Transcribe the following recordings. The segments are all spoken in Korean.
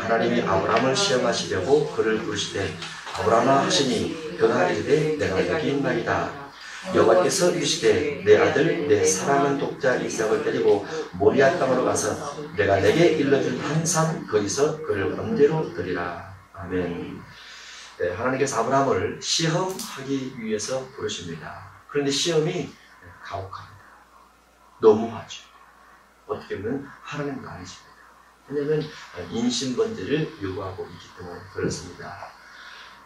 하나님이 아브라함을 시험하시려고 그를 부르시되 아브라함아 하시니 그가 이르되 내가 여기 있나이다. 여호와께서 이르시되 내 아들 내 사랑하는 독자 이삭을 데리고 모리아 땅으로 가서 내가 내게 일러준 한 산 거기서 그를 언제로 드리라. 아멘. 네, 하나님께서 아브라함을 시험하기 위해서 부르십니다. 그런데 시험이 가혹합니다. 너무하죠. 어떻게 보면 하나님은 아니십니다. 왜냐하면 인신번제를 요구하고 있기 때문에 그렇습니다.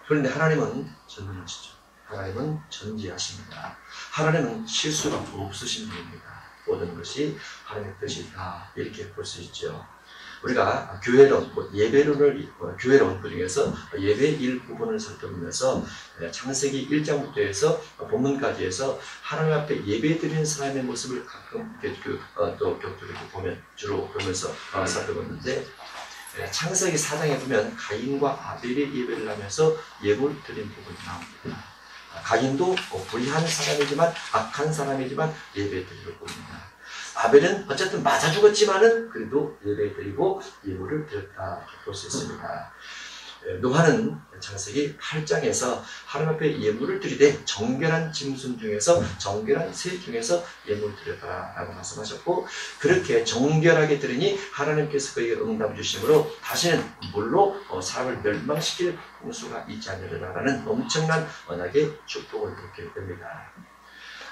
그런데 하나님은 전능하시죠. 하나님은 전지하십니다. 하나님은 실수가 없으신 분입니다. 모든 것이 하나님의 뜻이다. 이렇게 볼 수 있죠. 우리가 교회론, 교회론 그 중에서 예배 일부분을 살펴보면서 창세기 1장부터 해서 본문까지 해서 하나님 앞에 예배 드리는 사람의 모습을 가끔 또 격투를 보면 주로 보면서 살펴봤는데 창세기 4장에 보면 가인과 아벨이 예배를 하면서 예물 드린 부분이 나옵니다. 가인도 불의한 사람이지만 악한 사람이지만 예배 드리러 봅니다. 아벨은 어쨌든 맞아 죽었지만은 그래도 예배 드리고 예물을 드렸다 볼 수 있습니다. 노아는 창세기 8장에서 하나님 앞에 예물을 드리되 정결한 짐승 중에서 정결한 새 중에서 예물을 드렸다 라고 말씀하셨고, 그렇게 정결하게 드리니 하나님께서 그에게 응답을 주심으로 다시는 물로 사람을 멸망시킬 홍수가 있지 않으리라는 엄청난 언약의 축복을 받게 됩니다.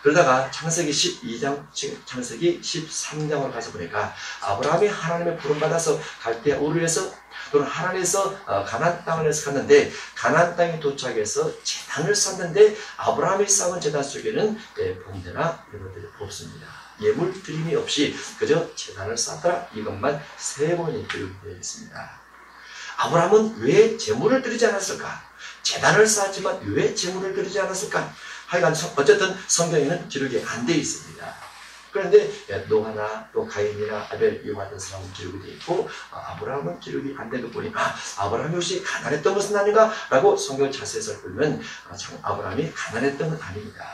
그러다가 창세기 12장, 창세기 13장으로 가서 보니까 아브라함이 하나님의 부름받아서 갈대아 우르에서 또는 하란에서 가나안 땅을 갔는데, 가나안 땅에 도착해서 제단을 쌓는데 아브라함이 쌓은 제단 속에는 번제나 이런 것들이 없습니다. 예물 드림이 없이 그저 제단을 쌓더라, 이것만 3번이 기록되어 있습니다. 아브라함은 왜 제물을 드리지 않았을까? 제단을 쌓았지만 왜 제물을 드리지 않았을까? 하여간 어쨌든 성경에는 기록이 안 되어 있습니다. 그런데 노아나 또 가인이나 아벨 이 같은 사람은 기록이 되어 있고 아브라함은 기록이 안 되는 거 보니 아브라함이 혹시 가난했던 것은 아닌가? 라고 성경을 자세히 살펴보면 아브라함이 가난했던 건 아닙니다.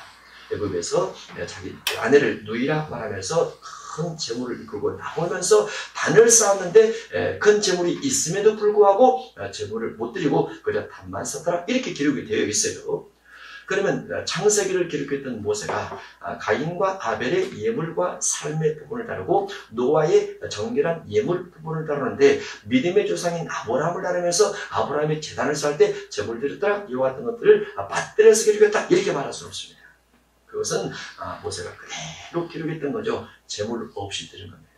애굽에서 자기 아내를 누이라 말하면서 큰 재물을 이끌고 나오면서 단을 쌓았는데 큰 재물이 있음에도 불구하고 재물을 못 드리고 그저 단만 썼더라, 이렇게 기록이 되어 있어요. 그러면 창세기를 기록했던 모세가 가인과 아벨의 예물과 삶의 부분을 다루고 노아의 정결한 예물 부분을 다루는데, 믿음의 조상인 아브라함을 다루면서 아브라함이 제단을 쌓을 때 제물 드렸더라, 이와 같은 것들을 맞들여서 기록했다, 이렇게 말할 수는 없습니다. 그것은 모세가 그대로 기록했던 거죠. 제물 없이 드린 겁니다.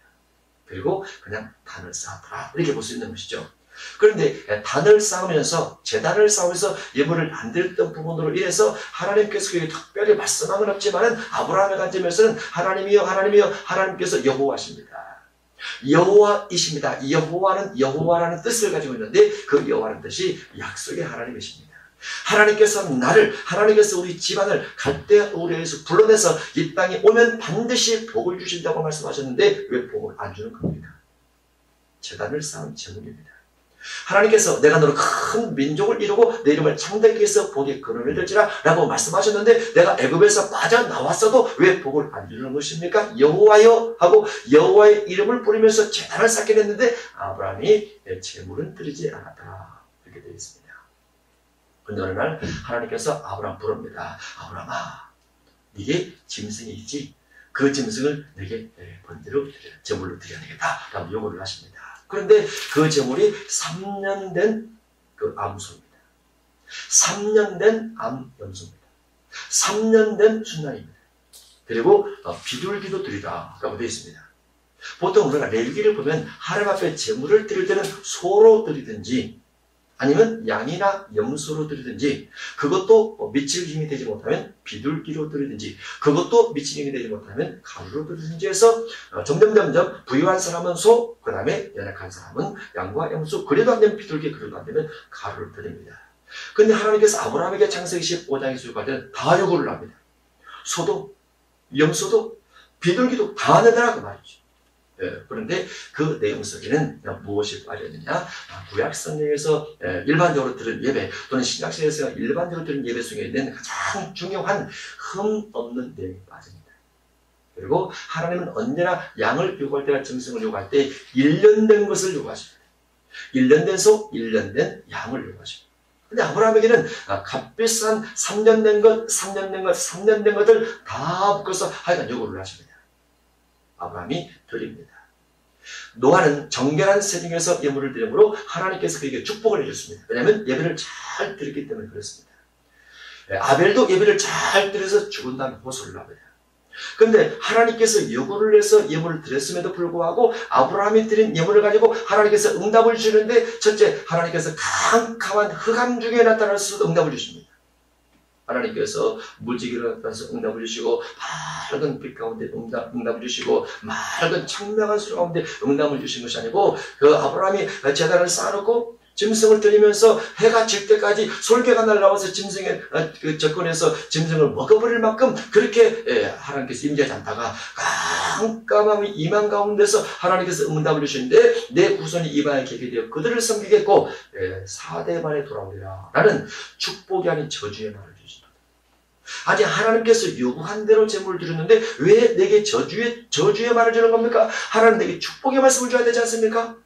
그리고 그냥 단을 쌓았더라, 이렇게 볼 수 있는 것이죠. 그런데 단을 쌓으면서 제단을 쌓으면서 예물을 안 드렸던 부분으로 인해서 하나님께서 그에게 특별히 말씀한 건 없지만은 아브라함의 관점에서는 하나님이여 하나님이여, 하나님께서 여호와십니다. 여호와이십니다. 여호와는 여호와라는 뜻을 가지고 있는데 그 여호와라는 뜻이 약속의 하나님이십니다. 하나님께서 우리 집안을 갈대아 우르에서 불러내서 이 땅에 오면 반드시 복을 주신다고 말씀하셨는데 왜 복을 안 주는 겁니까? 제단을 쌓은 제물입니다. 하나님께서 내가 너로 큰 민족을 이루고 내 이름을 창대하게 해서 복의 근원을 들지라 라고 말씀하셨는데, 내가 애굽에서 빠져나왔어도 왜 복을 안 주는 것입니까? 여호와여 하고 여호와의 이름을 부르면서 제단을 쌓게 됐는데 아브라함이 제물은 드리지 않았다, 이렇게 되어 있습니다. 근데 어느 날 하나님께서 아브라함 부릅니다. 아브라함아, 네게 짐승이 있지? 그 짐승을 내게 번제로 제물로 드려야 되겠다 라고 요구를 하십니다. 그런데 그 제물이 3년 된 그 암소입니다. 3년 된 암염소입니다. 3년 된 순양입니다. 그리고 비둘기도 드리라 라고 되어 있습니다. 보통 우리가 레위기를 보면 하나님 앞에 제물을 드릴 때는 소로 드리든지 아니면 양이나 염소로 드리든지, 그것도 미칠 힘이 되지 못하면 비둘기로 드리든지, 그것도 미칠 힘이 되지 못하면 가루로 드리든지 해서 점점 부유한 사람은 소, 그 다음에 연약한 사람은 양과 염소, 그래도 안 되면 비둘기, 그래도 안 되면 가루를 드립니다. 그런데 하나님께서 아브라함에게 창세기 15장에 수요까지는 다 요구를 합니다. 소도, 염소도, 비둘기도 다 내놔라 그 말이죠. 그런데 그 내용 속에는 무엇이 빠졌느냐? 구약 성경에서 일반적으로 들은 예배 또는 신약시대에서 일반적으로 들은 예배 속에 있는 가장 중요한 흠 없는 내용이 빠집니다. 그리고 하나님은 언제나 양을 요구할 때나 짐승을 요구할 때 1년 된 것을 요구하십니다. 1년 된 소, 1년 된 양을 요구하십니다. 근데 아브라함에게는 값비싼 3년 된 것, 3년 된 것, 3년 된 것들 다 묶어서 하여간 요구를 하십니다. 아브라함이 드립니다. 노아는 정결한 세중에서 예물을 드림으로 하나님께서 그에게 축복을 해줬습니다. 왜냐하면 예배를 잘 드렸기 때문에 그렇습니다. 아벨도 예배를 잘 드려서 죽은 다음에 호소를 합니다. 그런데 하나님께서 요구를 해서 예물을 드렸음에도 불구하고 아브라함이 드린 예물을 가지고 하나님께서 응답을 주는데, 첫째, 하나님께서 캄캄한 흑암 중에 나타나서 응답을 주십니다. 하나님께서 무지개로 나타나서 응답을 주시고, 밝은 빛 가운데 응답을 주시고, 맑은 청명한 술 가운데 응답을 주신 것이 아니고, 그 아브라함이 제단을 쌓아놓고 짐승을 드리면서 해가 질 때까지 솔개가 날아와서 짐승에 접근해서 짐승을 먹어버릴 만큼 그렇게 하나님께서 임재하지 않다가 깜깜한 이방 가운데서 하나님께서 응답을 주시는데, 내 후손이 이방에 계게 되어 그들을 섬기겠고 4대 만에 돌아오리라 라는 축복이 아닌 저주의 말을 주십니다. 아직 하나님께서 요구한 대로 제물을 드렸는데 왜 내게 저주의 말을 주는 겁니까? 하나님 내게 축복의 말씀을 줘야 되지 않습니까?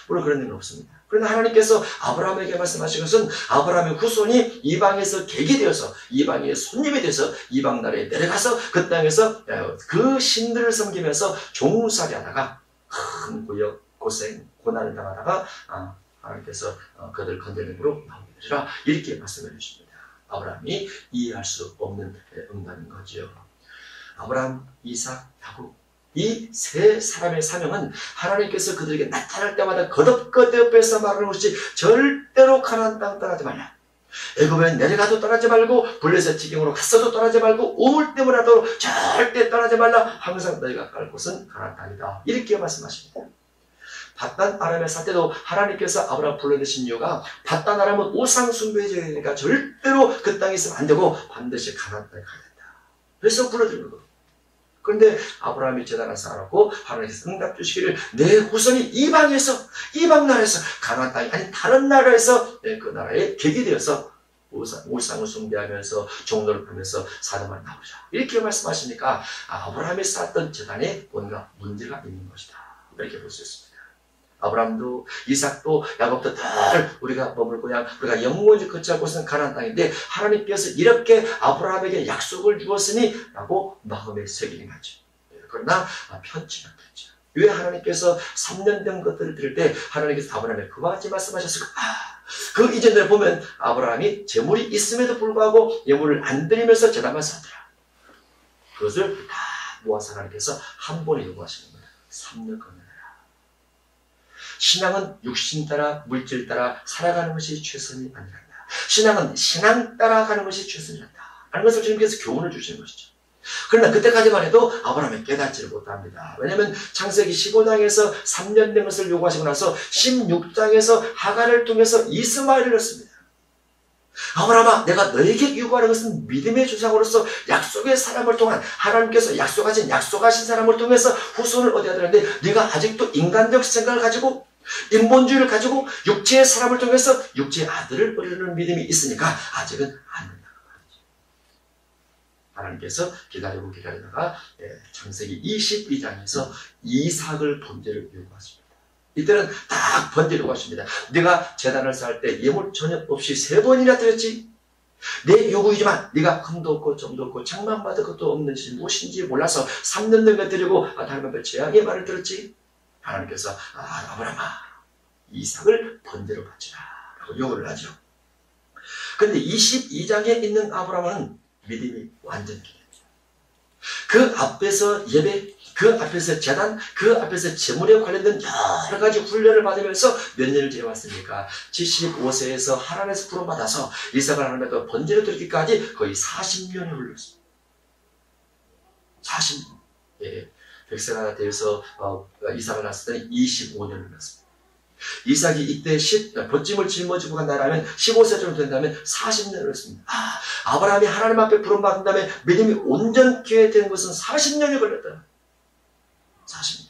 물론 그런 일은 없습니다. 그러나 하나님께서 아브라함에게 말씀하신 것은 아브라함의 후손이 이방에서 객이 되어서, 이방의 손님이 돼서 이방 나라에 내려가서 그 땅에서 그 신들을 섬기면서 종살이 하다가 큰 고생, 고난을 당하다가 하나님께서 그들을 건져내므로 나오게 되리라, 이렇게 말씀해 주십니다. 아브라함이 이해할 수 없는 응답인 거죠. 아브라함, 이삭, 야곱, 이 세 사람의 사명은 하나님께서 그들에게 나타날 때마다 거듭거듭해서 말하는 것이 절대로 가나안 땅 떠나지 말라. 애굽에 내려가도 떠나지 말고 블레셋 지경으로 갔어도 떠나지 말고 우물 때문에라도 절대 떠나지 말라. 항상 너희가 갈 곳은 가나안 땅이다. 이렇게 말씀하십니다. 밧단 아람에 살 때도 하나님께서 아브라함 불러내신 이유가, 밧단 아람은 우상 숭배제니까 절대로 그 땅에 있으면 안 되고 반드시 가나안 땅에 가야 된다. 그래서 불러드린 거예요. 그런데 아브라함이 제단을 쌓아놓고 하나님께서 응답 주시기를, 내 후손이 이방 나라에서 가나안 땅이 아닌 다른 나라에서 그 나라에 객이 되어서 우상을 숭배하면서 종로를 하면서 사람을 나오자, 이렇게 말씀하시니까 아브라함이 쌓았던 제단에 뭔가 문제가 있는 것이다, 이렇게 볼 수 있습니다. 아브라함도 이삭도 야곱도 다 우리가 머물 고향, 우리가 영원히 거처할 곳은 가나안 땅인데 하나님께서 이렇게 아브라함에게 약속을 주었으니 라고 마음에 새기는 거죠. 그러나 편치는 않죠. 왜 하나님께서 3년 된 것들을 들을 때 하나님께서 아브라함에게 그와 같이 말씀하셨을까? 그 이전에 보면 아브라함이 재물이 있음에도 불구하고 예물을 안 드리면서 제단만 쌓더라. 그것을 다 모아서 하나님께서 한 번에 요구하시는 거예요. 3년 건너라. 신앙은 육신 따라 물질 따라 살아가는 것이 최선이 아니란다. 신앙은 신앙 따라 가는 것이 최선이란다 하는 것을 주님께서 교훈을 주시는 것이죠. 그러나 그때까지만 해도 아브라함이 깨닫지를 못합니다. 왜냐하면 창세기 15장에서 3년 된 것을 요구하시고 나서 16장에서 하갈을 통해서 이스마엘을 낳습니다. 아브라함아, 내가 너에게 요구하는 것은 믿음의 조상으로서 약속의 사람을 통한, 하나님께서 약속하신 사람을 통해서 후손을 얻어야 되는데 네가 아직도 인간적 생각을 가지고 인본주의를 가지고 육체의 사람을 통해서 육체의 아들을 얻으려는 믿음이 있으니까 아직은 안 된다고 말이죠. 하나님께서 기다리다가 창세기 22장에서 이삭을 번제를 요구하십니다. 이때는 딱 번제라고 하십니다. 네가 제단을 쌓을 때 예물 전혀 없이 3번이나 드렸지. 내 요구이지만 네가 흠도 없고 점도 없고 장만받을 것도 없는 것이 무엇인지 몰라서 3년 된 것 드리고 다른 앞에 재앙의 말을 들었지. 하나님께서 아브라함아, 이삭을 번제로 바치라 라고 요구를 하죠. 그런데 22장에 있는 아브라함은 믿음이 완전히 기대죠. 그 앞에서 예배, 그 앞에서 제단, 그 앞에서 제물에 관련된 여러 가지 훈련을 받으면서 몇 년을 지내왔습니까? 75세에서 하나님에서 부름받아서 이삭을 하나님께 번제로 드리기까지 거의 40년이 흘렀습니다. 40년. 예. 백세가 되어서 이삭을 낳았을 때는 25년을 낳았습니다. 이삭이 이때 벗짐을 짊어지고 간다면 15세 정도 된다면 40년을 했습니다. 아브라함이 하나님 앞에 부름받은 다음에 믿음이 온전케 된 것은 40년이 걸렸다. 40년.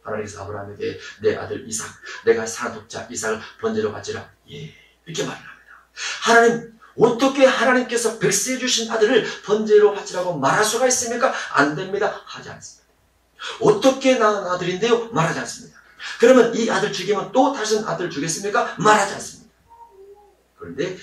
하나님께서 아브라함에게 내 아들 이삭, 내가 사랑하는 독자 이삭을 번제로 바치라. 예, 이렇게 말을 합니다. 하나님, 어떻게 하나님께서 백세해 주신 아들을 번제로 바치라고 말할 수가 있습니까? 안 됩니다. 하지 않습니다. 어떻게 낳은 아들인데요? 말하지 않습니다. 그러면 이 아들 죽이면 또 다른 아들 주겠습니까? 말하지 않습니다. 그런데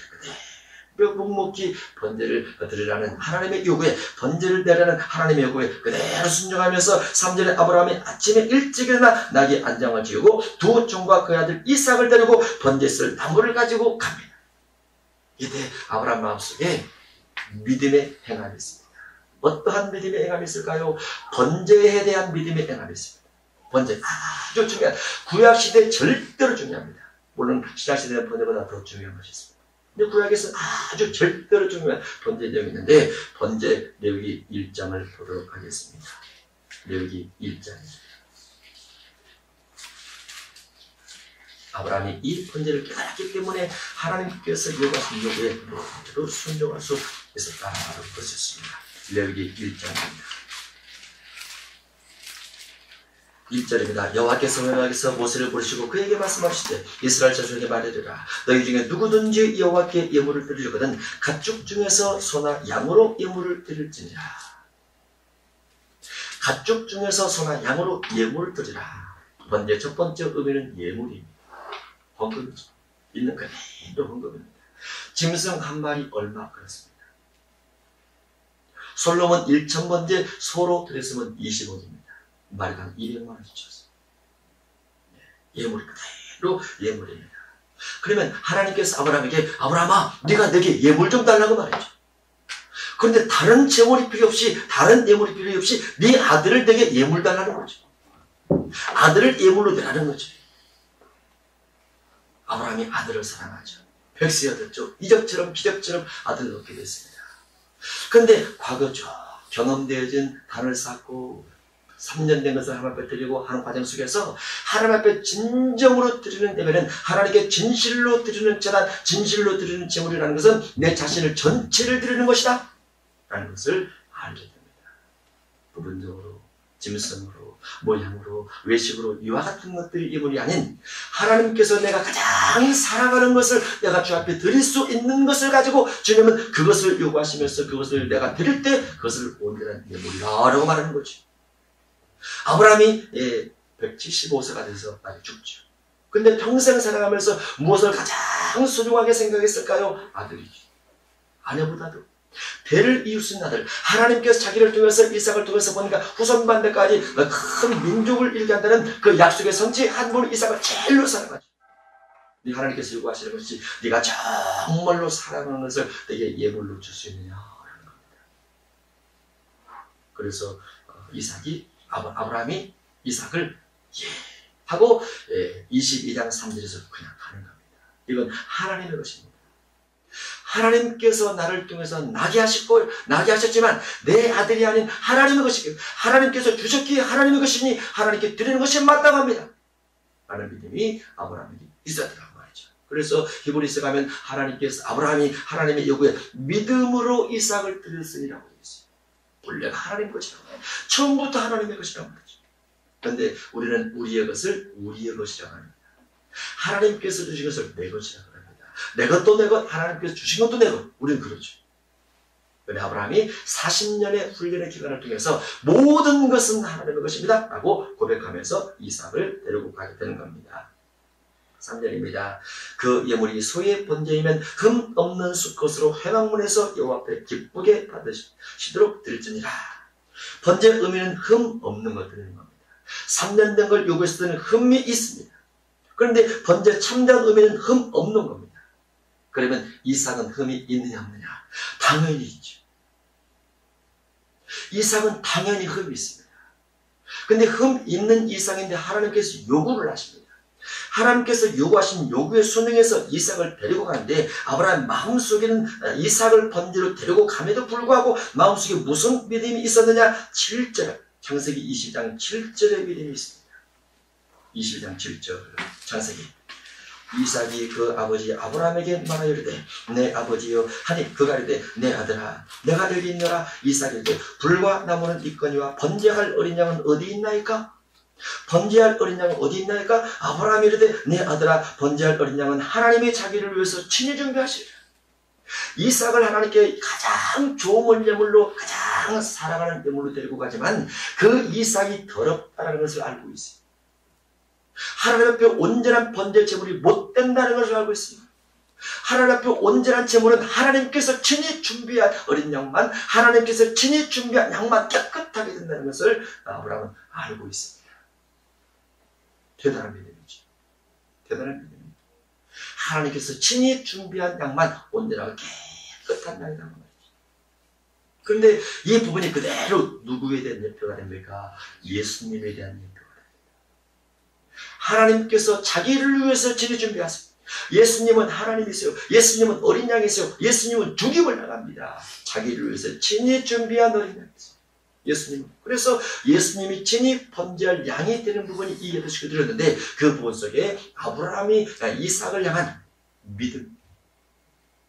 그대로 묵묵히 번제를 드리라는 하나님의 요구에, 번제를 내라는 하나님의 요구에 그대로 순종하면서 3절에 아브라함이 아침에 일찍 일어나 나귀 안장을 지우고 두 종과 그 아들 이삭을 데리고 번제 쓸 나무를 가지고 갑니다. 이때 아브라함 마음속에 믿음의 행함이 있습니다. 어떠한 믿음의 행함이 있을까요? 번제에 대한 믿음의 행함이 있습니다. 번제 아주 중요한, 구약시대 절대로 중요합니다. 물론 신약시대는 번제보다 더 중요한 것이 있습니다. 근데 구약에서 아주 절대로 중요한 번제 내용이 있는데, 번제 레위기 1장을 보도록 하겠습니다. 레위기 1장입니다. 아브라함이 이 번제를 깨달았기 때문에 하나님께서 요구하신 요구에 그대로 순종할 수 있었다는 것이었습니다. 레위기 1장입니다. 1절입니다. 여호와께서 모세를 부르시고 그에게 말씀하시되 이스라엘 자손에게 말하리라. 너희 중에 누구든지 여호와께 예물을 드리거든 가축 중에서 소나 양으로 예물을 드릴지니라. 가축 중에서 소나 양으로 예물을 드리라. 번제 첫 번째 의미는 예물입니다. 헌금이죠. 있는 그대로 헌금입니다. 짐승 한 마리 얼마 그렇습니다. 솔로몬 1000번제 소로 드렸으면 20억입니다. 말당 200만 원씩 줬어요. 예물이 그대로 예물입니다. 그러면 하나님께서 아브라함에게 아브라함아 네가 내게 예물 좀 달라고 말했죠. 그런데 다른 제물이 필요 없이, 다른 예물이 필요 없이 네 아들을 내게 예물 달라는 거죠. 아들을 예물로 내라는 거죠. 아브라함이 아들을 사랑하죠. 백세가 됐죠. 이적처럼 기적처럼 아들을 얻게 됐습니다. 그런데 과거 쭉 경험되어진 단을 쌓고 3년 된 것을 하나님 앞에 드리고 하는 과정 속에서 하나님 앞에 진정으로 드리는 예배는, 하나님께 진실로 드리는 제단, 진실로 드리는 제물이라는 것은 내 자신을 전체를 드리는 것이다 라는 것을 알게 됩니다. 부분적으로, 짐승으로, 모양으로, 외식으로 이와 같은 것들이 예물이 아닌 하나님께서 내가 가장 사랑하는 것을 내가 주 앞에 드릴 수 있는 것을 가지고 주님은 그것을 요구하시면서 그것을 내가 드릴 때 그것을 온전한 예물이라고 말하는 거죠. 아브라함이 175세가 돼서 많이 죽죠. 근데 평생 살아가면서 무엇을 가장 소중하게 생각했을까요? 아들이죠. 아내보다도 배를 이웃은 아들, 하나님께서 자기를 통해서 이삭을 통해서 보니까 후손반대까지 큰 민족을 일게 한다는 그 약속의 성취 한 분 이삭을 제일로 사랑하죠. 하나님께서 요구하시는 것이 네가 정말로 사랑하는 것을 내게 예물로 줄 수 있느냐라는 겁니다. 그래서 아브라함이 이삭을 하고 22장 3절에서 그냥 가는 겁니다. 이건 하나님의 것입니다. 하나님께서 나를 통해서 나게 하셨지만 내 아들이 아닌 하나님의 것이기, 하나님께서 주셨기에 하나님의 것이니 하나님께 드리는 것이 마땅합니다 라는 믿음이 아브라함에게 있었더라고 말이죠. 그래서 히브리서 가면 하나님께서 아브라함이 하나님의 요구에 믿음으로 이삭을 드렸으니라고 되어 있어요. 본래가 하나님의 것이라고 해요. 처음부터 하나님의 것이라고 말이죠. 그런데 우리는 우리의 것을 우리의 것이라고 합니다. 하나님께서 주신 것을 내 것이라고 합니다. 내 것도 내 것, 하나님께서 주신 것도 내 것. 우리는 그렇죠. 그런데 아브라함이 40년의 훈련의 기간을 통해서 모든 것은 하나님의 것입니다 라고 고백하면서 이삭을 데리고 가게 되는 겁니다. 3절입니다. 그 예물이 소의 번제이면 흠 없는 수컷으로 회막문에서 여호와 앞에 기쁘게 받으시도록 드릴지니라. 번제의 의미는 흠 없는 것 드리는 겁니다. 3년 된 걸 요구했을 때는 흠이 있습니다. 그런데 번제 참된 의미는 흠 없는 겁니다. 그러면 이삭은 흠이 있느냐 없느냐? 당연히 있죠. 이삭은 당연히 흠이 있습니다. 그런데 흠 있는 이삭인데 하나님께서 요구를 하십니다. 하나님께서 요구하신 요구에 순응해서 이삭을 데리고 가는데 아브라함 마음속에는 이삭을 번제로 데리고 감에도 불구하고 마음속에 무슨 믿음이 있었느냐? 7절, 창세기 20장 7절의 믿음이 있습니다. 22장 7절 창세기. 이삭이 그 아버지 아브라함에게 말하여이르되 내 아버지여 하니 그가 이르되 내 아들아 내가 여기 있노라. 이삭이 이르되 불과 나무는 있거니와 번제할 어린 양은 어디 있나이까? 번제할 어린 양은 어디 있나이까? 아브라함이 이르되 내 아들아 번제할 어린 양은 하나님이 자기를 위해서 친히 준비하시리라. 이삭을 하나님께 가장 좋은 예물로, 가장 사랑하는 예물로 데리고 가지만 그 이삭이 더럽다는 것을 알고 있어요. 하나님 앞에 온전한 번제 제물이 못 된다는 것을 알고 있습니다. 하나님 앞에 온전한 제물은 하나님께서 친히 준비한 어린 양만, 하나님께서 친히 준비한 양만 깨끗하게 된다는 것을 아브라함은 알고 있습니다. 대단한 믿음이죠. 대단한 믿음입니다. 하나님께서 친히 준비한 양만 온전하고 깨끗한 양이라는 말이죠. 그런데 이 부분이 그대로 누구에 대한 예표가 됩니까? 예수님에 대한 예표가 됩니다. 하나님께서 자기를 위해서 친히 준비하십니다. 예수님은 하나님이세요. 예수님은 어린 양이세요. 예수님은 죽임을 당합니다. 자기를 위해서 친히 준비한 어린 양이세요. 예수님은. 그래서 예수님이 친히 번제할 양이 되는 부분이 이 8시가 들었는데 그 부분 속에 아브라함이 이삭을 향한 믿음.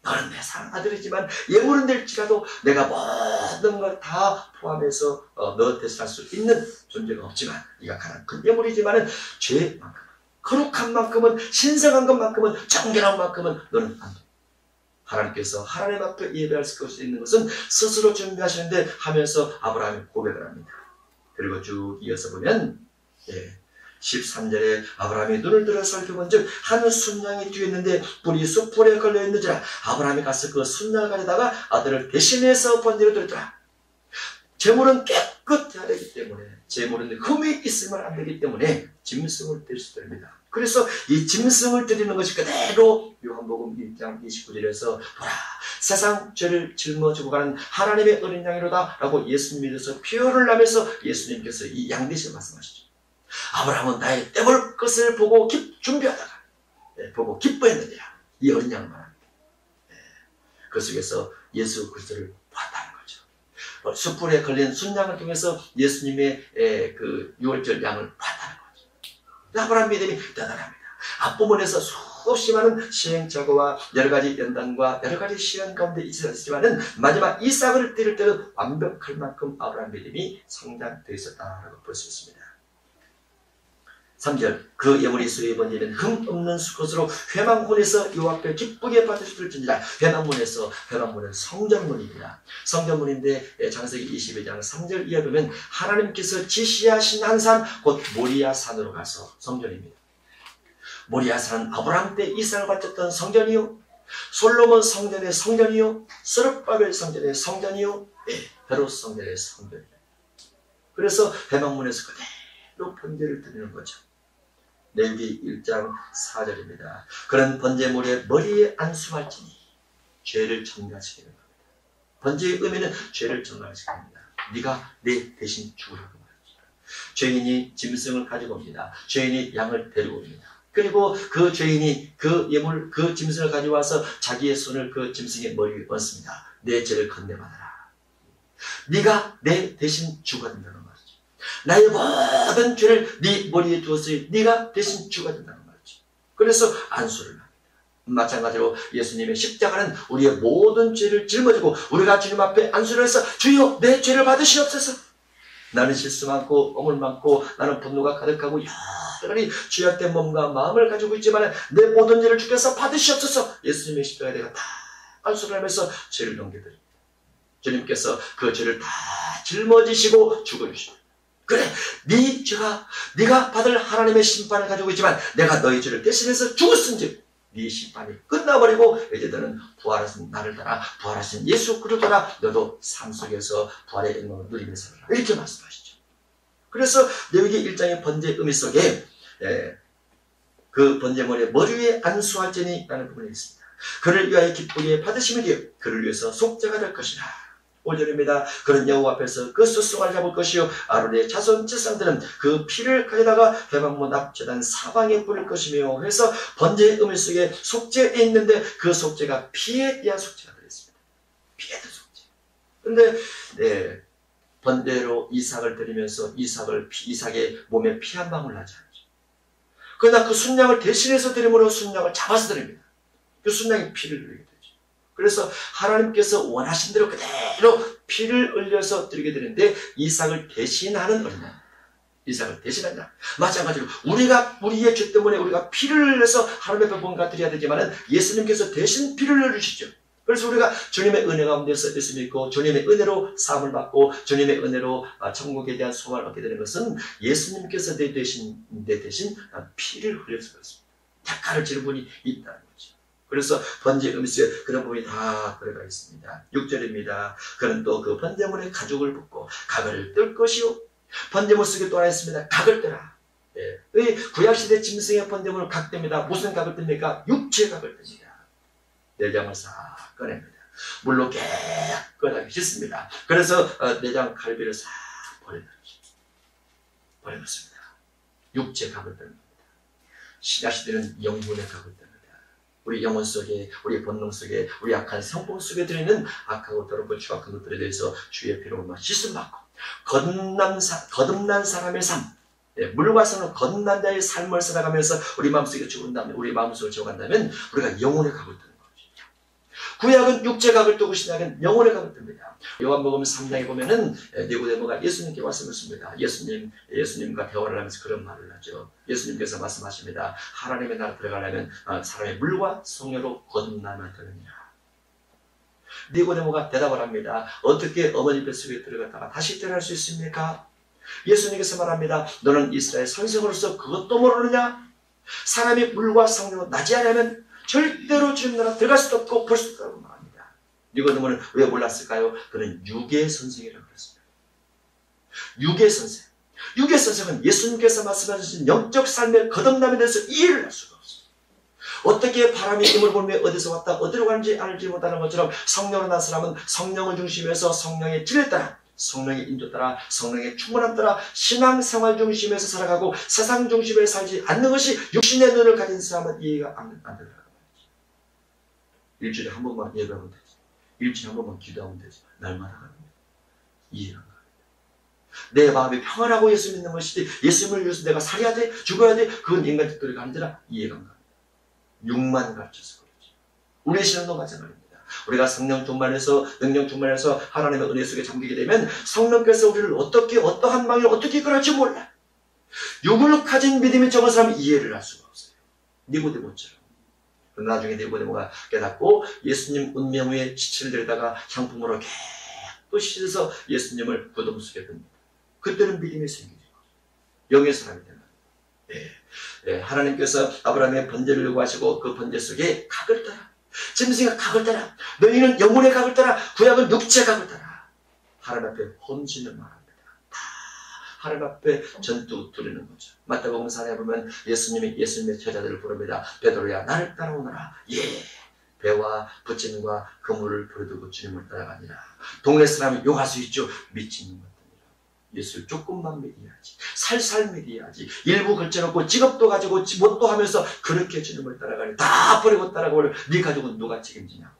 너는 내 사랑 아들이지만 예물은 될지라도 내가 모든 걸 다 포함해서 너 대신할 수 있는 존재가 없지만 네가 가난 큰 예물이지만은 죄만큼 거룩한 만큼은 신성한 것만큼은 정결한 만큼은 너는 안 돼. 하나님께서 하나님 앞에 예배할 수 있는 것은 스스로 준비하시는데 하면서 아브라함이 고백을 합니다. 그리고 쭉 이어서 보면 13절에 아브라함이 눈을 들어 살펴본즉 한 순양이 뒤에 있는데 뿔이 숯불에 걸려있는지라 아브라함이 가서 그 순양을 가져다가 아들을 대신해서 번제로 드렸더라. 제물은 깨끗해야 되기 때문에 제물은 흠이 있으면 안 되기 때문에 짐승을 드릴 수 있습니다. 그래서 이 짐승을 드리는 것이 그대로 요한복음 1장 29절에서 보라 세상 죄를 짊어지고 가는 하나님의 어린 양이로다 라고 예수님께서 표현을 하면서 예수님께서 이 양 대신 말씀하시죠. 아브라함은 나의 떼볼 것을 보고 준비하다가 보고 기뻐했느니라. 이 어린 양을 말합니다. 그 속에서 예수 그리스도를 봤다는 거죠. 숯불에 걸린 순양을 통해서 예수님의 그 6월절 양을 봤다는 거죠. 아브라함 믿음이 대단합니다. 앞부분에서 수없이 많은 시행착오와 여러가지 연단과 여러가지 시련 가운데 있었지만은 마지막 이삭을 드릴 때는 완벽할 만큼 아브라함 믿음이 성장되어 있었다라고 볼 수 있습니다. 3절 그 예물이 수의 번제는 흠 없는 수컷으로 회막문에서 요 앞에 기쁘게 받으실지니라. 회막문은 성전문입니다. 성전문인데 창세기 22장 3절 이하 보면 하나님께서 지시하신 한 산 곧 모리아 산으로 가서 성전입니다. 모리아 산은 아브라함 때 이삭을 바쳤던 성전이요, 솔로몬 성전의 성전이요, 스룹바벨 성전의 성전이요, 베롯 성전의 성전이요. 그래서 회막문에서 그대로 번제를 드리는 거죠. 레위기 1장 4절입니다. 그런 번제물의 머리에 안수할지니 죄를 전가시키는 겁니다. 번제의 의미는 죄를 전가시킵니다. 네가 내 대신 죽으라고 말합니다. 죄인이 짐승을 가지고 옵니다. 죄인이 양을 데리고 옵니다. 그리고 그 죄인이 그 예물, 그 짐승을 가져와서 자기의 손을 그 짐승의 머리에 얹습니다. 내 죄를 건네받아라. 네가 내 대신 죽어야 된다는 말이죠. 나의 모든 죄를 네 머리에 두었으니 네가 대신 죽어야 된다는 말이죠. 그래서 안수를 합니다. 마찬가지로 예수님의 십자가는 우리의 모든 죄를 짊어지고 우리가 주님 앞에 안수를 해서 주여 내 죄를 받으시옵소서. 나는 실수 많고 어물 많고 나는 분노가 가득하고 여러가지 죄악된 몸과 마음을 가지고 있지만 내 모든 죄를 주께서 받으시옵소서. 예수님의 십자가에 내가 다 안수를 하면서 죄를 넘겨드립니다. 주님께서 그 죄를 다 짊어지시고 죽어주십니다. 그래, 네 죄가 네가 받을 하나님의 심판을 가지고 있지만 내가 너희 죄를 대신해서 죽었은즉 네 심판이 끝나버리고 이제 너는 부활하신 나를 따라 부활하신 예수 그리스도를 따라 너도 삶 속에서 부활의 영광을 누리면서 살아라. 이렇게 말씀하시죠. 그래서 레위기 1장의 번제 의미 속에 그 번제물의 머리 위에 안수할지니 라는 부분이 있습니다. 그를 위하여 기쁘게 받으시면 돼요. 그를 위해서 속죄가 될 것이라. 5절입니다. 그런 여호와 앞에서 그 숫송아를 잡을 것이요 아론의 자손 칠상들은 그 피를 가져다가 회막문 앞 제단 사방에 뿌릴 것이며 해서 번제의 의미 속에 속죄에 있는데 그 속죄가 피에 대한 속죄가 되었습니다. 피에 대한 속죄. 그런데 번제로 이삭을 드리면서 이삭의 몸에 피 한 방울 나지 않죠. 그러나 그 순양을 대신해서 드림으로 순양을 잡아서 드립니다. 그 순양이 피를 흘리게 되죠. 그래서 하나님께서 원하신 대로 그대로 피를 흘려서 드리게 되는데 이삭을 대신하는 어린 양. 이삭을 대신하는 양. 마찬가지로 우리의 죄 때문에 우리가 피를 흘려서 하나님 앞에 뭔가 드려야 되지만 예수님께서 대신 피를 흘리시죠. 그래서 우리가 주님의 은혜 가운데서 예수 믿고 주님의 은혜로 사함을 받고 주님의 은혜로 천국에 대한 소망을 얻게 되는 것은 예수님께서 내 대신 피를 흘려서 그렇습니다. 대가를 치른 분이 있다는 거죠. 그래서 번제 음식에 그런 부분이 다 들어가 있습니다. 6절입니다. 그는 또 그 번제물의 가죽을 붓고 각을 뜰 것이요. 번제물 속에 또 하나 있습니다. 각을 뜨라. 예. 구약시대 짐승의 번제물을 각됩니다. 무슨 각을 뜹니까? 육체의 각을 뜹니다. 내장을 싹 꺼냅니다. 물로 깨끗하게 씻습니다. 그래서 내장 갈비를 싹 버려놓습니다. 육체 각을 뜹니다. 신약시대는 영혼의 각을 뜹니다. 우리 영혼 속에, 우리 본능 속에, 우리 악한 성품 속에 들어있는 악하고 더럽고 추악한 것들에 대해서 주의 피로 씻음받고 거듭난 사람의 삶, 물과 성으로 거듭난 자의 삶을 살아가면서 우리 마음속에 죽은다면, 우리 마음속을 죽어간다면 우리가 영혼의 각을 뜨는 거죠. 구약은 육체 각을 뜨고 신약은 영혼의 각을 뜹니다. 요한복음 3장에 보면은 니고데모가 예수님께 와서 묻습니다. 예수님과 대화를 하면서 그런 말을 하죠. 예수님께서 말씀하십니다. 하나님의 나라 들어가려면 사람의 물과 성령으로 거듭나면 되느냐. 니고데모가 대답을 합니다. 어떻게 어머니 뱃속에 들어갔다가 다시 태어날 수 있습니까? 예수님께서 말합니다. 너는 이스라엘 선생으로서 그것도 모르느냐? 사람이 물과 성령으로 나지 않으면 절대로 주님 나라 들어갈 수도 없고 볼 수도 없다고 말합니다. 니고데모는 왜 몰랐을까요? 그는 유괴 선생이라고 그랬습니다. 유괴 선생. 유괴 선생은 예수님께서 말씀하신 영적 삶의 거듭남에 대해서 이해를 할 수가 없습니다. 어떻게 바람이 힘을 불며 어디서 왔다 어디로 가는지 알지 못하는 것처럼 성령으로 난 사람은 성령을 중심에서 성령의 진리에 따라, 성령의 인도 따라, 성령의 충만함 따라 신앙생활 중심에서 살아가고 세상 중심에 살지 않는 것이 육신의 눈을 가진 사람은 이해가 안 된다. 일주일에 한 번만 예배하면 되지. 일주일에 한 번만 기도하면 되지. 날마다 가는 거예요. 이해가 안 가요. 내 마음이 평안하고 예수 믿는 것이지 예수님을 위해서 내가 살아야 돼? 죽어야 돼? 그건 인간 뜻대로 가는 데라 이해가 안 가요. 육만 가르쳐서 그렇지. 우리의 신앙도 마찬가지입니다. 우리가 성령 충만해서 능력 충만해서 하나님의 은혜 속에 잠기게 되면 성령께서 우리를 어떻게 어떠한 방향을 어떻게 이끌어갈지 몰라. 육을 가진 믿음이 적은 사람은 이해를 할 수가 없어요. 니고데모처럼. 나중에 니고데모가 깨닫고 예수님 운명 후에 지체를 들여다가 향품으로 깨끗이 씻어서 예수님을 구름 속에 듭니다. 그때는 믿음이 생기죠. 영의 사람이 되는 거예요. 하나님께서 아브라함의 번제를 요구하시고 그 번제 속에 각을 따라, 짐승의 각을 따라, 너희는 영혼의 각을 따라, 구약은 육체의 각을 따라 하나님 앞에 헌신을 말합니다. 하나님 앞에 전투 드리는 거죠. 마태복음 4장에 보면 예수님의 제자들을 부릅니다. 베드로야 나를 따라오너라. 예. 배와 부친과 그물을 버려두고 주님을 따라가니라. 동네 사람이 욕할 수 있죠. 미치는 것들이라. 예수를 조금만 믿어야지. 살살 믿어야지. 일부 걸쳐놓고 직업도 가지고 못도 하면서 그렇게 주님을 따라가니 다 버리고 따라가고 네 가족은 누가 책임지냐.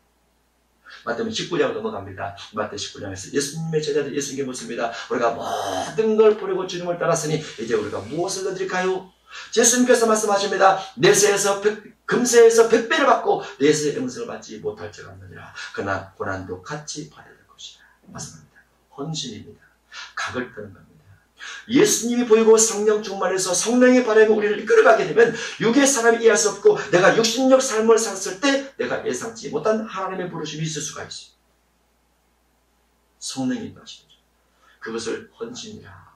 마태복음 19장으로 넘어갑니다. 마태 19장에서 예수님의 제자들 예수님께 묻습니다. 우리가 모든 걸 버리고 주님을 따랐으니 이제 우리가 무엇을 얻을까요? 예수님께서 말씀하십니다. 금세에서 100배를 받고 내세의 영생을 받지 못할 자가 없느니라. 그러나 고난도 같이 받아야 될 것이라. 말씀합니다. 헌신입니다. 각을 뜨는 겁니다. 예수님이 보이고 성령 충만해서 성령의 바람이 우리를 이끌어가게 되면 육의 사람이 이해할 수 없고 내가 육신적 삶을 살았을 때 내가 예상치 못한 하나님의 부르심이 있을 수가 있어요. 성령이 인도하시는 거죠. 그것을 헌신이라.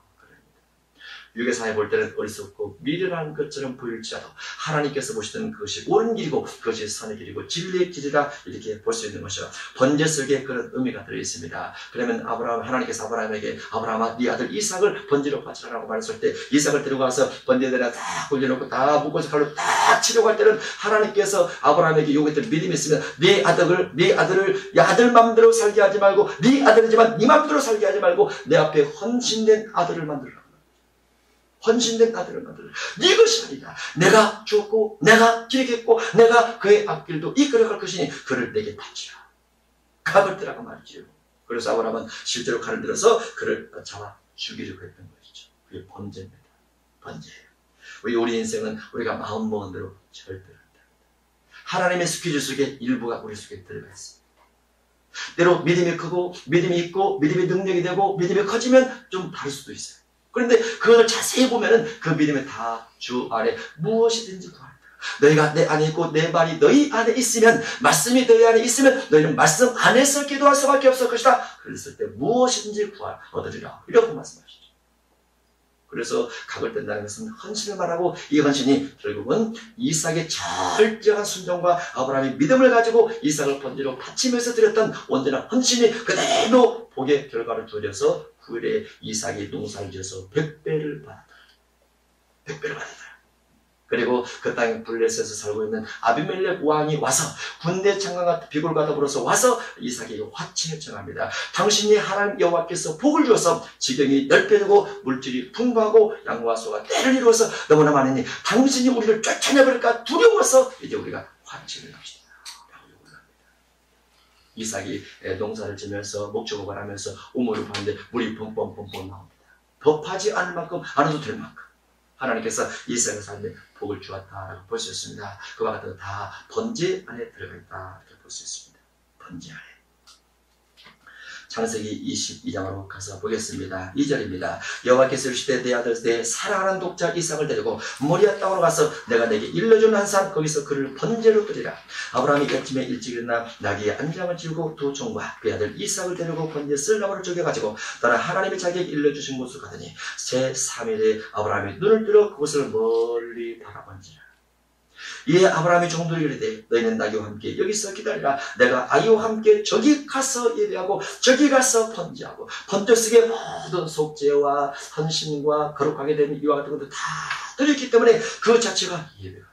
육의 사회 볼 때는 어리석고 미련한 것처럼 보일지라도 하나님께서 보시던 그것이 옳은 길이고 그것이 선의 길이고 진리의 길이라 이렇게 볼 수 있는 것이죠. 번제 속에 그런 의미가 들어있습니다. 그러면 하나님께서 아브라함에게 아브라함아 네 아들 이삭을 번제로 바치라고 말했을 때 이삭을 데리고 와서 번제대에다 딱 올려놓고 다 묶어서 칼로 딱 치려고 할 때는 하나님께서 아브라함에게 요구했던 믿음이 있으면 네 아들을 아들 맘대로 살게 하지 말고 네 아들이지만 네 맘대로 살게 하지 말고 내 앞에 헌신된 아들을 만들라. 헌신된 아들을 만들라. 네 것이 아니다. 내가 주었고 내가 기르겠고 내가 그의 앞길도 이끌어갈 것이니 그를 내게 바치라. 각을 뜨라고 말이지요. 그래서 아브라함은 실제로 칼을 들어서 그를 잡아 죽이려고 했던 것이죠. 그게 번제입니다. 번제예요. 우리 인생은 우리가 마음먹은 대로 절대로 안 됩니다. 하나님의 스케줄 속에 일부가 우리 속에 들어가 있습니다. 때로 믿음이 크고 믿음이 있고 믿음이 능력이 되고 믿음이 커지면 좀 다를 수도 있어요. 그런데 그걸 자세히 보면은 그 믿음에 다 주 아래 무엇이든지 구할 때 너희가 내 안에 있고 내 말이 너희 안에 있으면, 말씀이 너희 안에 있으면 너희는 말씀 안에서 기도할 수밖에 없을 것이다. 그랬을 때 무엇이든지 얻으리라. 이렇게 말씀하시죠. 그래서 각을 뜬다는 것은 헌신을 말하고, 이 헌신이 결국은 이삭의 철저한 순종과 아브라함의 믿음을 가지고 이삭을 번제로 바치면서 드렸던 온전한 헌신이 그대로 복의 결과를 두려서 후일에 이삭이 농사를 지어서 100배를 받았다. 100배를 받았다. 그리고 그 땅에 블레셋에서 살고 있는 아비멜렉 왕이 와서 군대 장관과 비굴과 더불어서 와서 이삭에게 화친을 청합니다. 당신이 하나님 여호와께서 복을 주어서 지경이 넓혀지고 물질이 풍부하고 양과 소가 때를 이루어서 너무나 많으니 당신이 우리를 쫓아내버릴까 두려워서 이제 우리가 화친을 합시다. 이삭이 농사를 지면서 목축업을 하면서 우물을 파는데 물이 pompompompompom 나옵니다. 더 파지 않을 만큼 안 해도 될 만큼 하나님께서 이삭의 삶에 복을 주었다라고 볼 수 있습니다. 그와 같은 다 번제 안에 들어가 있다 이렇게 볼 수 있습니다. 번제 안에. 창세기 22장으로 가서 보겠습니다. 2절입니다. 여호와께서 이르시되 내 아들 내 사랑하는 독자 이삭을 데리고 모리아 땅으로 가서 내가 내게 일러준 한 산 거기서 그를 번제로 드리라. 아브라함이 아침에 일찍 일어나 나귀의 안장을 지우고 두 종과 그 아들 이삭을 데리고 번제 쓸나무를 쪼개가지고 떠나 하나님이 자기에게 일러주신 곳으로 가더니 제3일에 아브라함이 눈을 들어 그곳을 멀리 바라본지라. 이에 아브라함이 종들이 이르되 너희는 나귀와 함께 여기서 기다리라. 내가 아이와 함께 저기 가서 예배하고 저기 가서 번제하고 번제 속에 모든 속죄와 헌신과 거룩하게 된 이와 같은 것도 다 들어있기 때문에 그 자체가 예배가 돼.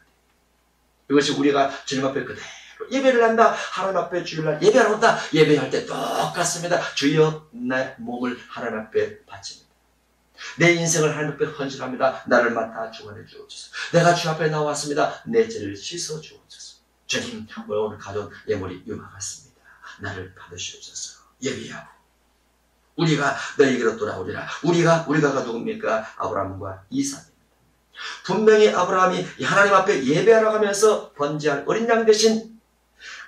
이것이 우리가 주님 앞에 그대로 예배를 한다. 하나님 앞에 주일날 예배하러 온다. 예배할 때 똑같습니다. 주여 내 몸을 하나님 앞에 바칩니다. 내 인생을 하나님 앞에 헌신합니다. 나를 맡아 주관해 주옵소서. 내가 주 앞에 나왔습니다. 내 죄를 씻어 주옵소서. 주님, 오늘 가져온 예물이 이와 같습니다. 나를 받으시옵소서. 예배하고 우리가 너에게로 돌아오리라. 우리가 누굽니까? 아브라함과 이삭입니다. 분명히 아브라함이 하나님 앞에 예배하러 가면서 번제할 어린 양 대신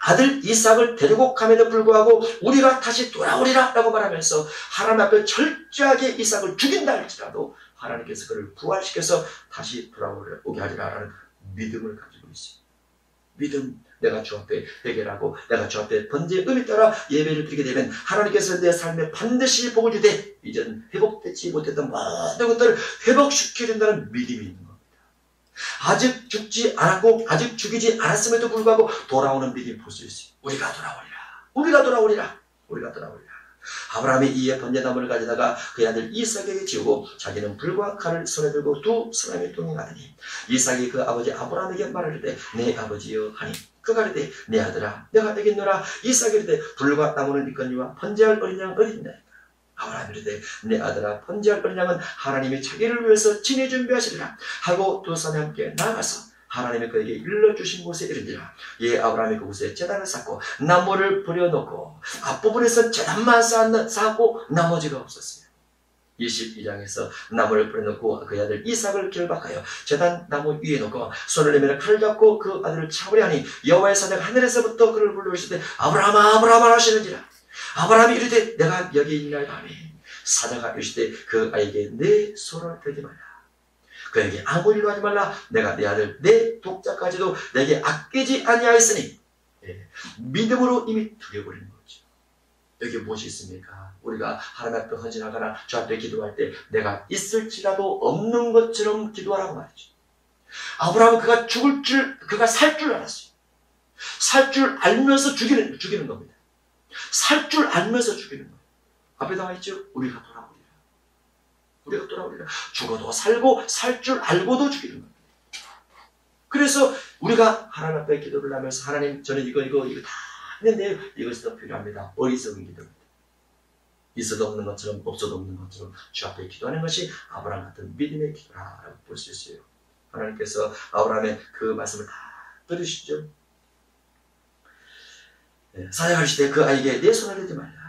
아들 이삭을 데리고 감에도 불구하고 우리가 다시 돌아오리라 라고 말하면서 하나님 앞에 철저하게 이삭을 죽인다 할지라도 하나님께서 그를 부활시켜서 다시 돌아오게 하리라 라는 믿음을 가지고 있습니다. 믿음, 내가 주 앞에 회개하고 내가 주 앞에 번제의 의미 따라 예배를 드리게 되면 하나님께서 내 삶에 반드시 복을 주되 이전 회복되지 못했던 모든 것들을 회복시켜준다는 믿음이 있는 겁니다. 아직 죽지 않았고 아직 죽이지 않았음에도 불구하고 돌아오는 믿음이 볼 수 있어요. 우리가 돌아오리라. 아브라함이 이에 번제나무를 가져다가 그의 아들 이삭에게 지우고 자기는 불과 칼을 손에 들고 두 사람이 동행하더니 이삭이 그 아버지 아브라함에게 말할 때 내 아버지여 하니 그가 이르되 내 아들아 내가 내겠노라. 이삭이 이르되 불과 나무는 있거니와 번제할 어린 양 어딨나이까. 아브라함이 이르되 내 아들아 번제할 어린 양은 하나님이 자기를 위해서 친히 준비하시리라 하고 두 사람이 함께 나아가서 하나님이 그에게 일러주신 곳에 이르니라. 예, 아브라함이 그곳에 제단을 쌓고 나무를 버려놓고 앞부분에서 제단만 쌓고 나머지가 없었어요. 22장에서 나무를 버려놓고 그 아들 이삭을 결박하여 제단 나무 위에 놓고 손을 내밀어 칼을 잡고 그 아들을 차버려 하니 여호와의 사자가 하늘에서부터 그를 불러오시되 아브라함아 아브라함아 하시는지라. 아브라함이 이르되 내가 여기 있나이다 하니 사자가 이르시되 그 아이에게 내 손을 대지 말라. 그에게 아무 일도 하지 말라. 내가 내 아들 내 독자까지도 내게 아끼지 아니하였으니. 믿음으로 이미 두려버리는 거죠. 여기 무엇이 있습니까? 우리가 하나님 앞에 헌신하거나 주 앞에 기도할 때 내가 있을지라도 없는 것처럼 기도하라고 말이죠. 아브라함은 그가 살 줄 알았어요. 살 줄 알면서 죽이는 겁니다. 살 줄 알면서 죽이는 거예요. 앞에 나와 있죠. 우리가 돌아오리라. 죽어도 살고 살 줄 알고도 죽이는 겁니다. 그래서 우리가 하나님 앞에 기도를 하면서 하나님 저는 이거 다 했는데 이것이 더 필요합니다. 어리석은 기도입니다. 있어도 없는 것처럼 없어도 없는 것처럼 주 앞에 기도하는 것이 아브라함 같은 믿음의 기도라고 볼 수 있어요. 하나님께서 아브라함의 그 말씀을 다 들으시죠. 사자가 이르시되 그 아이에게 내 손을 대지 말라.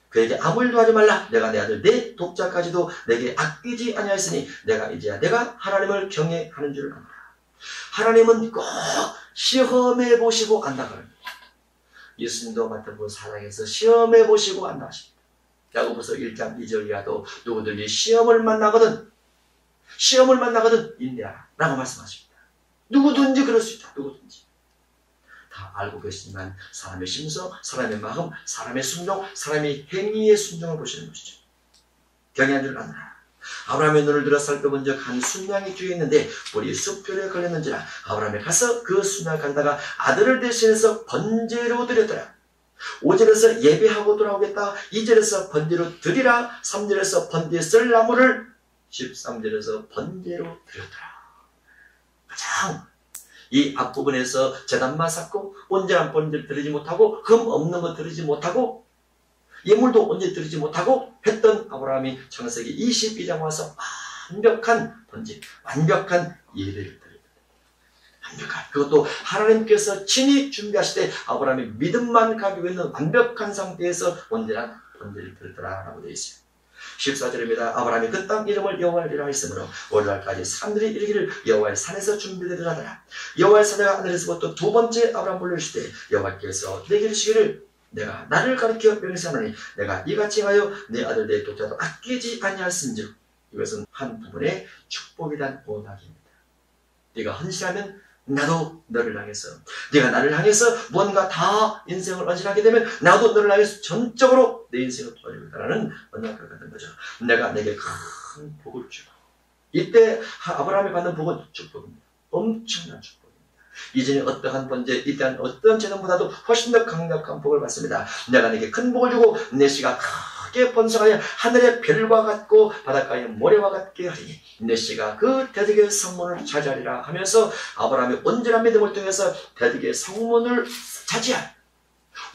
그에게 아무 일도 하지 말라. 내가 내 아들 내 독자까지도 내게 아끼지 아니하였으니 내가 이제야 내가 하나님을 경외하는 줄을 안다. 하나님은 꼭 시험해 보시고 안다 그럽니다. 예수님도 맡아본 사랑에서 시험해 보시고 안다 하십니다. 야고보서 1장 2절 이하도 누구든지 시험을 만나거든 인내하라 라고 말씀하십니다. 누구든지 그럴 수 있다. 누구든지. 다 알고 계시지만 사람의 심성, 사람의 마음, 사람의 순종, 사람의 행위의 순종을 보시는 것이죠. 경외한 줄 아느라. 아브라함의 눈을 들어 살펴본즉 한 순양이 뒤에 있는데 뿔이 숲표에 걸렸는지라. 아브라함이 가서 그 순양을 간다가 아들을 대신해서 번제로 드렸더라. 5절에서 예배하고 돌아오겠다. 2절에서 번제로 드리라. 3절에서 번제에 쓸 나무를 13절에서 번제로 드렸더라. 가장 이 앞부분에서 제단만 쌓고 온전한 번제를 드리지 못하고 흠 없는 거 드리지 못하고 예물도 언제 드리지 못하고 했던 아브라함이 창세기 22장 와서 완벽한 번제, 완벽한 예배를 드립니다. 완벽한, 그것도 하나님께서 친히 준비하실 때 아브라함이 믿음만 가지고 있는 완벽한 상태에서 온전한 번제를 드렸더라라고 되어 있어요. 14절입니다. 아브라함이 그 땅 이름을 여호와이라 했으므로 오늘날까지 사람들이 이르기를 여호와의 산에서 준비되더라. 여호와의 산에 하늘에서부터 두 번째 아브라함 불러주시되 여호와께서 내게 이르시기를 내가 나를 가리켜 명세하노니 내가 이같이 하여 내 아들 내 독자도 아끼지 아니하였은즉. 이것은 한 부분의 축복이란 언약입니다. 네가 헌신하면 나도 너를 향해서, 네가 나를 향해서 뭔가 다 인생을 헌신하게 되면 나도 너를 향해서 전적으로 내 인생을 도와주겠다라는 언약과 같은 거죠. 내가 내게 큰 복을 주고. 이때 아브라함이 받는 복은 축복입니다. 엄청난 축복. 이전에 어떠한 번제, 이때한 어떤 재능보다도 훨씬 더 강력한 복을 받습니다. 내가 내게 큰 복을 주고 내 씨가 크게 번성하여 하늘의 별과 같고 바닷가의 모래와 같게 하리니 내 씨가 그 대적의 성문을 차지하리라 하면서 아브라함의 온전한 믿음을 통해서 대적의 성문을 차지한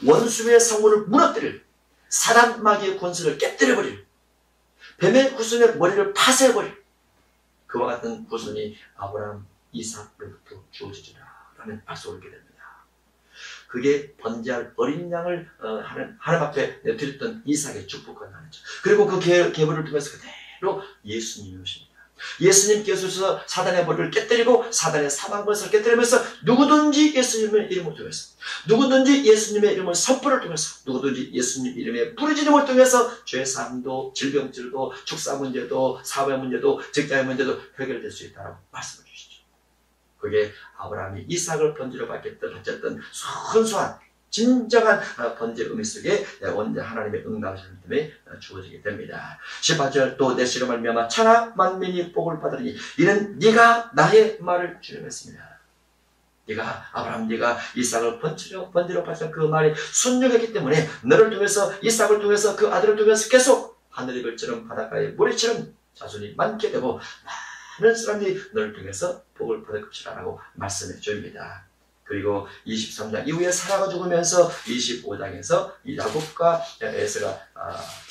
원수의 성문을 무너뜨릴 사단 마귀의 권세를 깨뜨려버릴 뱀의 후손의 머리를 파쇄해버릴 그와 같은 후손이 아브라함 이삭으로부터 주어지리라 라는 약속을 얻게 됩니다. 그게 번제할 어린 양을 하나님 앞에 드렸던 이삭의 축복과 나누죠. 그리고 그 계보를 통해서 그대로 예수님이 오십니다. 예수님께서 사단의 머리를 깨뜨리고 사단의 사망권세를 깨뜨리면서 누구든지 예수님의 이름을 통해서, 누구든지 예수님의 이름을 선포를 통해서, 누구든지 예수님 이름의 부르짖음을 통해서 죄사함도 질병질도 축사 문제도 사회 문제도 직장의 문제도 해결될 수 있다고 말씀을 주시죠. 그게 아브라함이 이삭을 번제로 받겠던 순수한 진정한 번제 의미 속에 온전 하나님의 응답하시는 때문에 주어지게 됩니다. 18절 또 내 씨로 말미암아 천하 만민이 복을 받으리니 이는 네가 나의 말을 주름했습니다. 네가 아브라함 네가 이삭을 번제로 받던 그 말이 순종했기 때문에 너를 통해서 이삭을 통해서 그 아들을 통해서 계속 하늘의 별처럼 바닷가의 모래처럼 자손이 많게 되고 많은 사람들이 너를 통해서 복을 받을 것이라 라고 말씀해 줍니다. 그리고 23장 이후에 사라가 죽으면서 25장에서 이 야곱과 에서가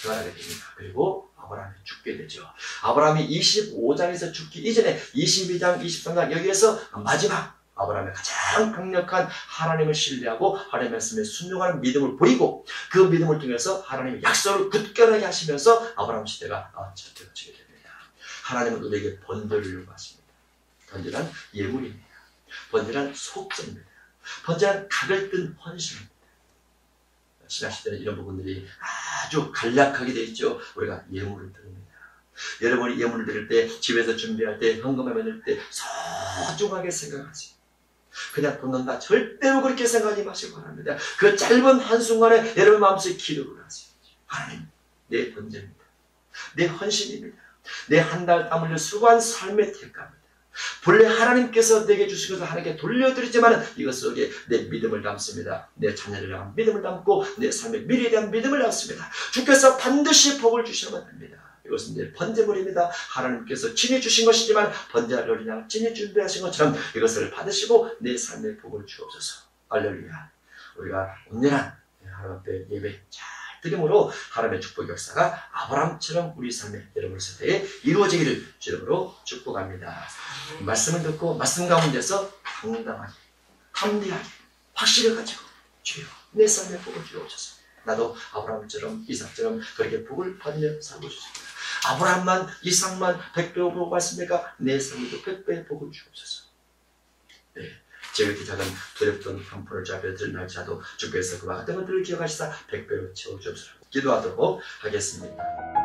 결혼하게 됩니다. 그리고 아브라함이 죽게 되죠. 아브라함이 25장에서 죽기 이전에 22장, 23장 여기에서 마지막 아브라함의 가장 강력한 하나님을 신뢰하고 하나님의 말씀에 순종하는 믿음을 보이고 그 믿음을 통해서 하나님의 약속을 굳건하게 하시면서 아브라함 시대가 저태어지게 됩니다. 하나님은 우리에게 번제를 요구하십니다. 번제란 예물입니다. 번제란 속죄입니다. 번제란 각을 뜬 헌신입니다. 신학시대는 이런 부분들이 아주 간략하게 되어 있죠. 우리가 예물을 드립니다. 여러분이 예물을 드릴 때, 집에서 준비할 때, 헌금하며 드릴 때 소중하게 생각하세요. 그냥 붓는다 절대로 그렇게 생각하지 마시기 바랍니다. 그 짧은 한순간에 여러분 마음속에 기도를 하세요. 하나님, 내 번제입니다. 내 헌신입니다. 내 한 달 땀 흘려 수고한 삶의 대가입니다. 본래 하나님께서 내게 주신 것을 하나님께 돌려드리지만 이것 속에 내 믿음을 담습니다. 내 자녀를 향한 믿음을 담고 내 삶의 미래에 대한 믿음을 담습니다. 주께서 반드시 복을 주시면 됩니다. 이것은 내 번제물입니다. 하나님께서 친히 주신 것이지만 번제할 어린 양을 친히 준비하신 것처럼 이것을 받으시고 내 삶의 복을 주옵소서. 할렐루야. 우리가 온전한 하나님 앞에 예배 잘 드림으로 하나님의 축복 역사가 아브라함처럼 우리 삶의 여러분의 세대에 이루어지기를 주님으로 축복합니다. 말씀을 듣고 말씀 가운데서 당당하게, 담대하게, 확신을 가지고 주여 내 삶의 복을 주옵소서. 나도 아브라함처럼 이삭처럼 그렇게 복을 받으며 살고 싶습니다. 아브라함만 이삭만 100배 복을 받습니까? 내 삶에도 100배의 복을 주옵소서. 네. 제가 작은 두렵던 한 푼을 잡혀 들 날짜도 주께서 그와 같은 것들을 기억하시사 100배로 채워주옵소서. 기도하도록 하겠습니다.